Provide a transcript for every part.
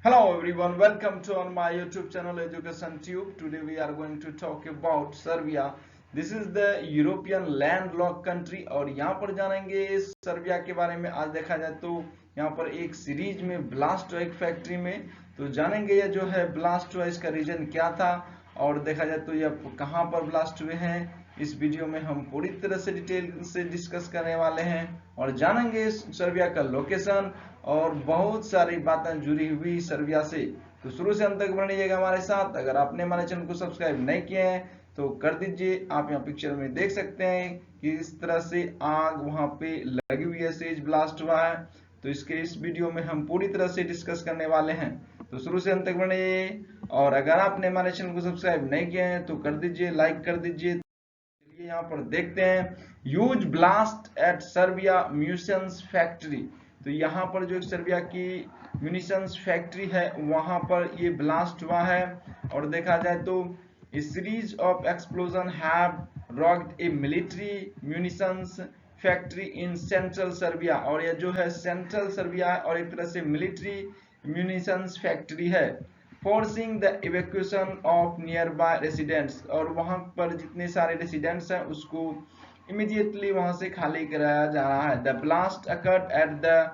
Hello everyone, welcome to on my YouTube channel Education Tube. Today we are going to talk about Serbia. This is the European landlocked country और यहाँ पर जानेंगे Serbia के बारे में। आज देखा जाए तो यहाँ पर एक सीरीज में ब्लास्ट हुआ एक फैक्ट्री में, तो जानेंगे ये जो है ब्लास्ट हुआ इसका रीजन क्या था और देखा जाए तो ये कहाँ पर ब्लास्ट हुए हैं। इस वीडियो में हम पूरी तरह से डिटेल से डिस्कस करने वाले हैं और जानेंगे सर्बिया का लोकेशन और बहुत सारी बातें जुड़ी हुई सर्बिया से। तो शुरू से अंत तक बनिएगा हमारे साथ। अगर आपने हमारे चैनल को सब्सक्राइब नहीं किए हैं तो कर दीजिए। आप यहाँ पिक्चर में देख सकते हैं कि इस तरह से आग वहां पे लगी हुई है, सेज ब्लास्ट हुआ है। तो इस वीडियो में हम पूरी तरह से डिस्कस करने वाले हैं, तो शुरू से अंत तक बनिए। और अगर आपने हमारे चैनल को सब्सक्राइब नहीं किया है तो कर दीजिए, लाइक कर दीजिए। यहाँ पर देखते हैं huge blast at Serbia munitions factory. तो यहाँ पर जो सर्बिया की म्यूनिशंस फैक्ट्री है वहां पर ये ब्लास्ट हुआ है। और देखा जाए तो a series of explosion have rocked a military munitions factory in central Serbia. और ये जो है सेंट्रल सर्बिया है और एक तरह से मिलिट्री म्यूनिशंस फैक्ट्री है। Forcing the evacuation of near by residents. और वहां पर जितने सारे रेसिडेंट्स हैं उसको इमीडिएटली वहां से खाली कराया जा रहा है। The blast occurred at the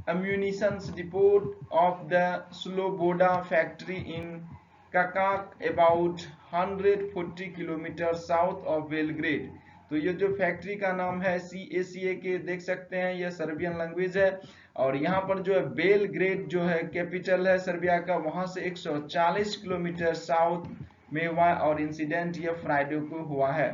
ammunitions depot of the Sloboda factory in Kakak about 140 kilometre south of Belgrade. तो ये जो फैक्ट्री का नाम है CACA के देख सकते हैं, यह सर्बियन लैंग्वेज है। और यहाँ पर जो है बेलग्रेड जो है कैपिटल है सर्बिया का, वहां से 140 किलोमीटर साउथ में हुआ और इंसिडेंट ये फ्राइडे को हुआ है।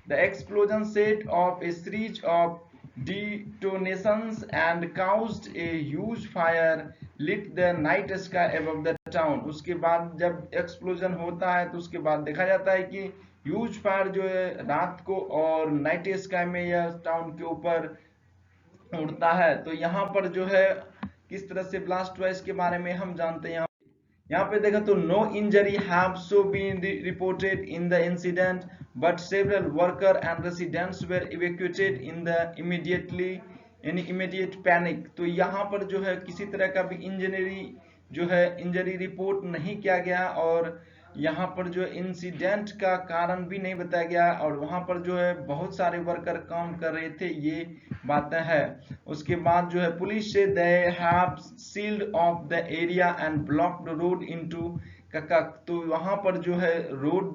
The explosion set of A series of detonations and caused a huge fire lit the night sky above the town। उसके बाद जब एक्सप्लोजन होता है तो उसके बाद देखा जाता है कि ह्यूज फायर जो है रात को और नाइट स्काई में यह टाउन के ऊपर उड़ता है। तो यहाँ पर जो है किस तरह से ब्लास्ट हुआ इसके बारे में हम जानते हैं। यहाँ पे देखा तो no injury have so been reported in the incident but several worker and residents were evacuated in the immediate panic. तो यहाँ पर जो है किसी तरह का भी इंजरी रिपोर्ट नहीं किया गया और यहाँ पर जो इंसिडेंट का कारण भी नहीं बताया गया। और वहां पर जो है बहुत सारे वर्कर काम कर रहे थे, ये बातें है। उसके बाद जो है पुलिस से they have sealed off the area and blocked road into ककक। तो वहां पर जो है रोड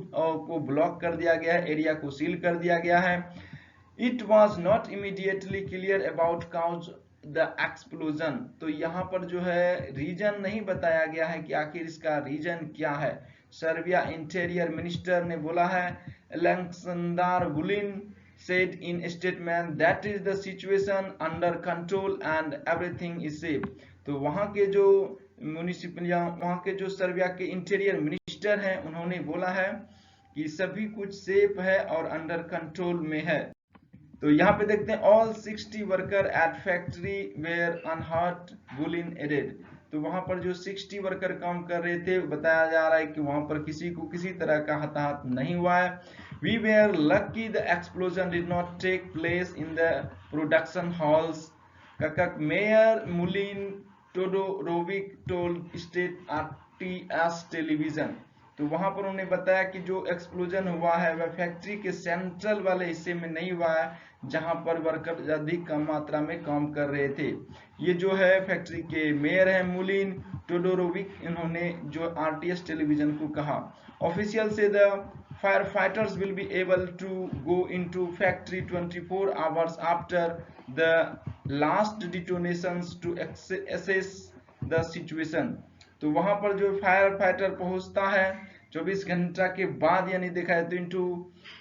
को ब्लॉक कर दिया गया है, एरिया को सील कर दिया गया है। It was not immediately clear about cause the explosion. तो यहाँ पर जो है रीजन नहीं बताया गया है कि आखिर इसका रीजन क्या है। सर्बिया इंटीरियर मिनिस्टर ने बोला है, Alexander वुलिन said in a statement that is the situation under control and everything is safe। तो वहां के जो वहां के जो सर्बिया के इंटीरियर मिनिस्टर हैं उन्होंने बोला है कि सभी कुछ सेफ है और अंडर कंट्रोल में है। तो यहाँ पे देखते हैं all 60 worker at factory were unhurt Vulin added. तो वहां पर जो 60 वर्कर काम कर रहे थे बताया जा रहा है कि वहां पर किसी को किसी तरह का हताहत नहीं हुआ है। We were lucky the explosion did not take place in the production halls ककक mayor Mulin Todorovic told state RTS television. तो वहां पर उन्होंने बताया कि जो एक्सप्लोजन हुआ है वह फैक्ट्री के सेंट्रल वाले हिस्से में नहीं हुआ है जहां पर वर्कर अधिक कम मात्रा में काम कर रहे थे। ये जो है फैक्ट्री के मेयर हैं मुलिन टोडोरोविक, इन्होंने जो आरटीएस टेलीविजन को कहा। Official said the fire fighters will be able to go into factory 24 hours after the last detonations to assess the situation. तो वहां पर जो फायर फाइटर पहुंचता है 24 घंटा के बाद, यानी देखा जाए तो इनटू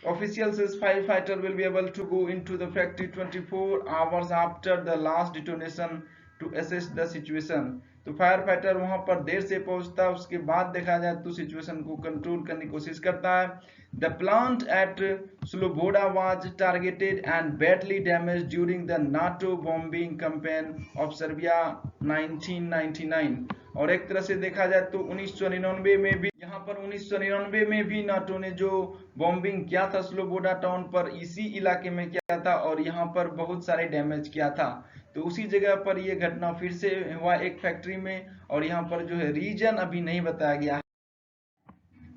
ऑफिशियल से firefighter will be able to go into the factory 24 hours after the last detonation to assess the situation. तो फायर फाइटर वहां पर देर से पहुंचता है, उसके बाद देखा जाए तो सिचुएशन को कंट्रोल करने की कोशिश करता है। The plant at Sloboda was targeted and badly damage during the NATO bombing campaign of Serbia 1999। और एक तरह से देखा जाए तो 1999 में भी यहाँ पर 1999 में भी नाटो ने जो बॉम्बिंग किया था स्लोबोडा टाउन पर, इसी इलाके में किया था और यहाँ पर बहुत सारे डैमेज किया था। तो उसी जगह पर ये घटना फिर से हुआ एक फैक्ट्री में, और यहाँ पर जो है रीजन अभी नहीं बताया गया है।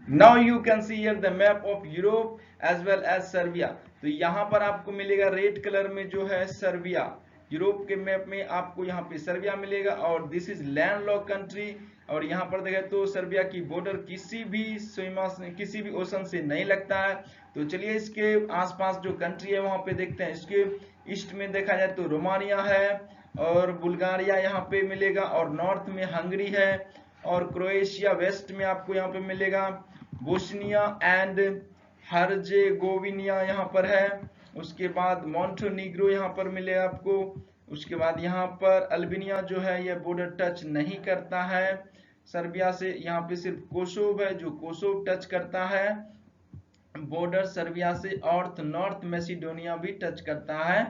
Now you can see here the map of Europe as well as Serbia. तो यहाँ पर आपको मिलेगा रेड कलर में जो है सर्बिया, यूरोप के मैप में आपको यहाँ पे सर्बिया मिलेगा, और दिस इज लैंडलॉक कंट्री। और यहाँ पर देखें तो सर्बिया की बॉर्डर किसी भी ओशन से नहीं लगता है। तो चलिए इसके आसपास जो कंट्री है वहां पे देखते हैं। इसके ईस्ट में देखा जाए तो रोमानिया है, और बुल्गारिया यहाँ पे मिलेगा, और नॉर्थ में हंगरी है, और क्रोएशिया वेस्ट में आपको यहाँ पे मिलेगा, बोस्निया एंड हर्जेगोविनिया यहाँ पर है। उसके बाद मॉन्टेनीग्रो यहाँ पर मिलेगा आपको। उसके बाद यहाँ पर अल्बानिया जो है ये बॉर्डर टच नहीं करता है सर्बिया से, यहाँ पे सिर्फ कोसोव है जो कोसोव टच करता है बॉर्डर सर्बिया से, और नॉर्थ मैसिडोनिया भी टच करता है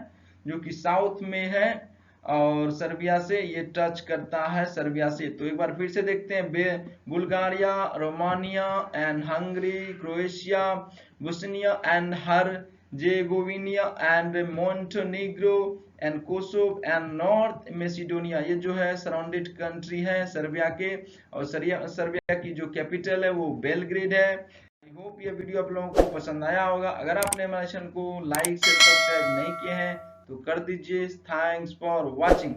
जो कि साउथ में है, और सर्बिया से ये टच करता है सर्बिया से। तो एक बार फिर से देखते हैं, Bulgaria, Romania and Hungary, Croatia, Bosnia and Herzegovina and Montenegro and Kosovo and North Macedonia, ये जो है सराउंडेड कंट्री है सर्बिया के। और सर्बिया की जो कैपिटल है वो बेलग्रेड है। आई होप ये वीडियो आप लोगों को पसंद आया होगा। अगर आपने हमारे चैनल को लाइक शेयर सब्सक्राइब नहीं किए हैं तो कर दीजिए। Thanks for watching.